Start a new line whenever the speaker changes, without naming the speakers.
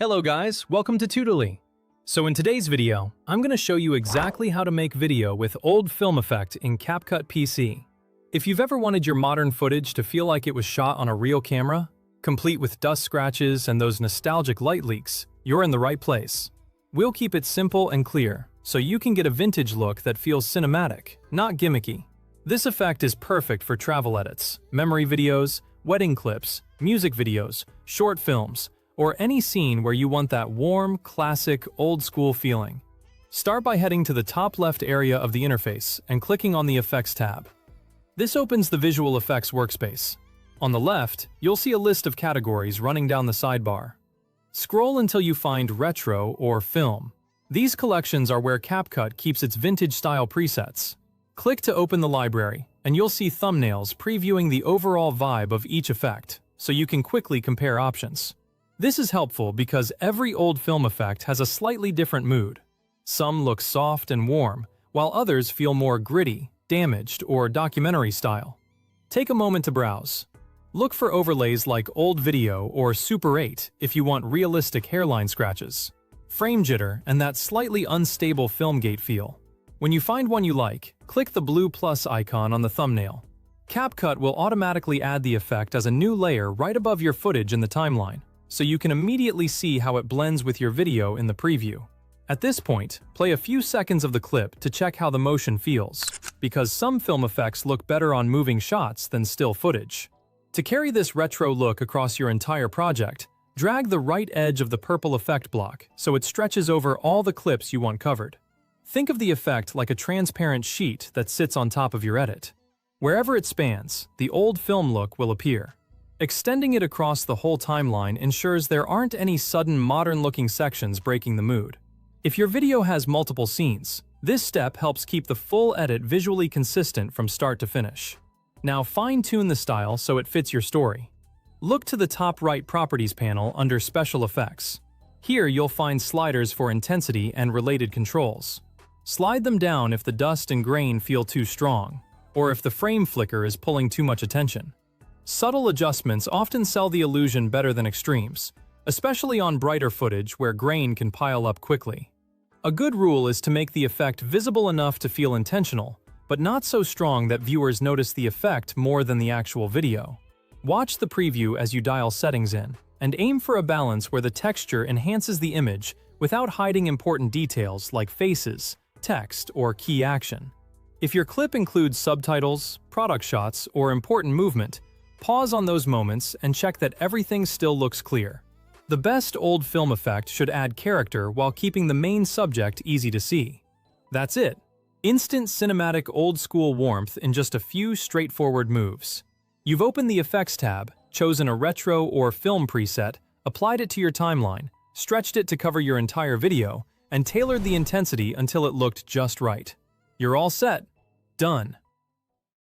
Hello guys, welcome to Tutorly. So in today's video, I'm going to show you exactly how to make video with old film effect in CapCut PC. If you've ever wanted your modern footage to feel like it was shot on a real camera, complete with dust scratches and those nostalgic light leaks, you're in the right place. We'll keep it simple and clear, so you can get a vintage look that feels cinematic, not gimmicky. This effect is perfect for travel edits, memory videos, wedding clips, music videos, short films, or any scene where you want that warm, classic, old-school feeling. Start by heading to the top left area of the interface and clicking on the Effects tab. This opens the Visual Effects workspace. On the left, you'll see a list of categories running down the sidebar. Scroll until you find Retro or Film. These collections are where CapCut keeps its vintage-style presets. Click to open the library, and you'll see thumbnails previewing the overall vibe of each effect, so you can quickly compare options. This is helpful because every old film effect has a slightly different mood. Some look soft and warm, while others feel more gritty, damaged, or documentary style. Take a moment to browse. Look for overlays like Old Video or Super 8 if you want realistic hairline scratches, frame jitter, and that slightly unstable film gate feel. When you find one you like, click the blue plus icon on the thumbnail. CapCut will automatically add the effect as a new layer right above your footage in the timeline, so you can immediately see how it blends with your video in the preview. At this point, play a few seconds of the clip to check how the motion feels, because some film effects look better on moving shots than still footage. To carry this retro look across your entire project, drag the right edge of the purple effect block so it stretches over all the clips you want covered. Think of the effect like a transparent sheet that sits on top of your edit. Wherever it spans, the old film look will appear. Extending it across the whole timeline ensures there aren't any sudden modern-looking sections breaking the mood. If your video has multiple scenes, this step helps keep the full edit visually consistent from start to finish. Now fine-tune the style so it fits your story. Look to the top right Properties panel under Special Effects. Here you'll find sliders for intensity and related controls. Slide them down if the dust and grain feel too strong, or if the frame flicker is pulling too much attention. Subtle adjustments often sell the illusion better than extremes, especially on brighter footage where grain can pile up quickly. A good rule is to make the effect visible enough to feel intentional, but not so strong that viewers notice the effect more than the actual video. Watch the preview as you dial settings in, and aim for a balance where the texture enhances the image without hiding important details like faces, text, or key action. If your clip includes subtitles, product shots, or important movement, pause on those moments and check that everything still looks clear. The best old film effect should add character while keeping the main subject easy to see. That's it. Instant cinematic old-school warmth in just a few straightforward moves. You've opened the Effects tab, chosen a retro or film preset, applied it to your timeline, stretched it to cover your entire video, and tailored the intensity until it looked just right. You're all set. Done.